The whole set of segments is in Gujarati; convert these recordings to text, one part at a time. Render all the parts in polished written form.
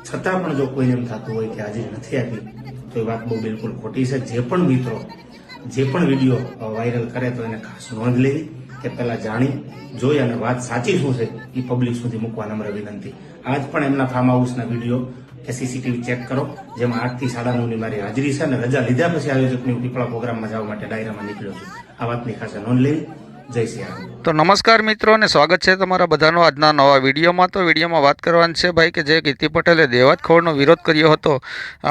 છતાં પણ જો કોઈને એમ થતું હોય કે હાજરી નથી આપી તો એ વાત બહુ બિલકુલ ખોટી છે. જે પણ મિત્રો જે પણ વિડીયો વાયરલ કરે તો એને ખાસ નોંધ લેવી કે પહેલા જાણી જોઈ અને વાત સાચી શું છે એ પબ્લિક સુધી મૂકવા નમ્ર વિનંતી. આજ પણ એમના ફાર્મ હાઉસના વિડીયો કે સીસીટીવી ચેક કરો, જેમાં 8 થી 9:30 મારી હાજરી છે અને રજા લીધા પછી આયોજકની હું પીપળા પ્રોગ્રામમાં જવા માટે ડાયરામાં નીકળ્યો છું. આ વાતની ખાસ નોંધ લેવી. જય શ્રી રામ. તો નમસ્કાર મિત્રો અને સ્વાગત છે તમારા બધાનો આજના નવા વિડીયોમાં. તો વિડીયોમાં વાત કરવાની છે ભાઈ કે જે કીર્તિ પટેલે દેવાજ ખવડનો વિરોધ કર્યો હતો.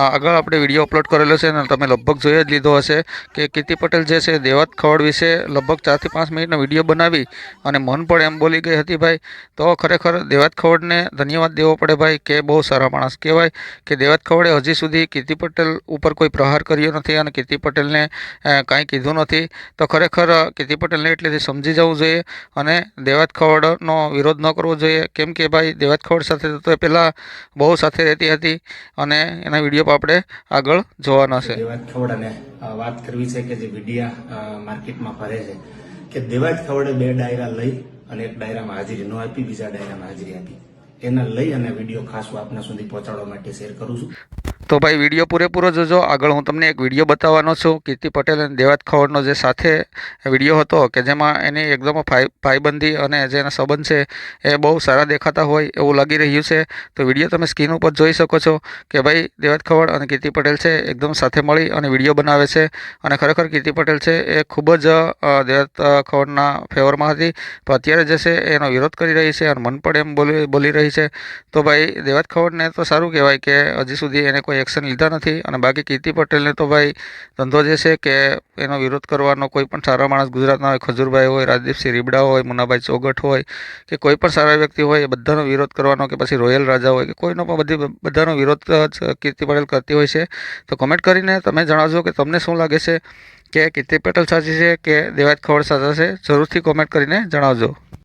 આગળ આપણે વિડીયો અપલોડ કરેલો છે અને તમે લગભગ જોઈ જ લીધો હશે કે કીર્તિ પટેલ જે છે દેવાજ ખવડ વિશે લગભગ 4 થી 5 મિનિટનો વિડીયો બનાવી અને મન પણ એમ બોલી ગઈ હતી ભાઈ. તો ખરેખર દેવાજ ખવડને ધન્યવાદ દેવો પડે ભાઈ કે બહુ સારા માણસ કહેવાય કે દેવાજ ખવડે હજી સુધી કીર્તિ પટેલ ઉપર કોઈ પ્રહાર કર્યો નથી અને કીર્તિ પટેલને કાંઈ કીધું નથી. તો ખરેખર કીર્તિ પટેલને એટલેથી સમજી જવું જોઈએ અને દેવાજ ખવડનો વિરોધ ન કરવો જોઈએ. કેમ કે ભાઈ દેવાજ ખવડ સાથે તો પહેલાં બહુ સાથે રહેતી હતી અને એના વિડીયો પણ આપણે આગળ જોવાના છે. દેવાજ ખવડને વાત કરવી છે કે જે વિડીયા માર્કેટમાં ફરે છે કે દેવાજ ખવડે 2 ડાયરા લઈ અને એક ડાયરામાં હાજરી ન આપી, બીજા ડાયરામાં હાજરી આપી. એને લઈ અને વિડીયો ખાસ હું આપના સુધી પહોંચાડવા માટે શેર કરું છું. તો ભાઈ વિડીયો પૂરેપૂરો જોજો. આગળ હું તમને એક વિડીયો બતાવવાનો છું કીર્તિ પટેલ અને દેવાજ ખવડનો જે સાથે વિડીયો હતો કે જેમાં એની એકદમ ભાઈબંધી અને જે એના સંબંધ છે એ બહુ સારા દેખાતા હોય એવું લાગી રહ્યું છે. તો વિડીયો તમે સ્ક્રીન ઉપર જોઈ શકો છો કે ભાઈ દેવાજ ખવડ અને કીર્તિ પટેલ છે એકદમ સાથે મળી અને વિડીયો બનાવે છે અને ખરેખર કીર્તિ પટેલ છે એ ખૂબ જ દેવાજ ખવડના ફેવરમાં હતી, તો અત્યારે જે છે એનો વિરોધ કરી રહી છે અને મન પણ એમ બોલી રહી છે. તો ભાઈ દેવાજ ખવડને તો સારું કહેવાય કે હજી સુધી એને કોઈ એક્શન લીધા નથી અને બાકી કીર્તિ પટેલને તો ભાઈ ધંધો જે છે કે એનો વિરોધ કરવાનો કોઈ પણ સારા માણસ ગુજરાતના હોય, ખજૂરભાઈ હોય, રાજદીપસિંહ રીબડા હોય, મુનાભાઈ ચોગટ હોય કે કોઈ પણ સારા વ્યક્તિ હોય એ બધાનો વિરોધ કરવાનો કે પછી રોયલ રાજા હોય કે કોઈનો પણ બધાનો વિરોધ કીર્તિ પટેલ કરતી હોય છે. તો કમેન્ટ કરીને તમે જણાવજો કે તમને શું લાગે છે કે કીર્તિ પટેલ સાચી છે કે દેવાજ ખવડ સાચા છે, જરૂરથી કોમેન્ટ કરીને જણાવજો.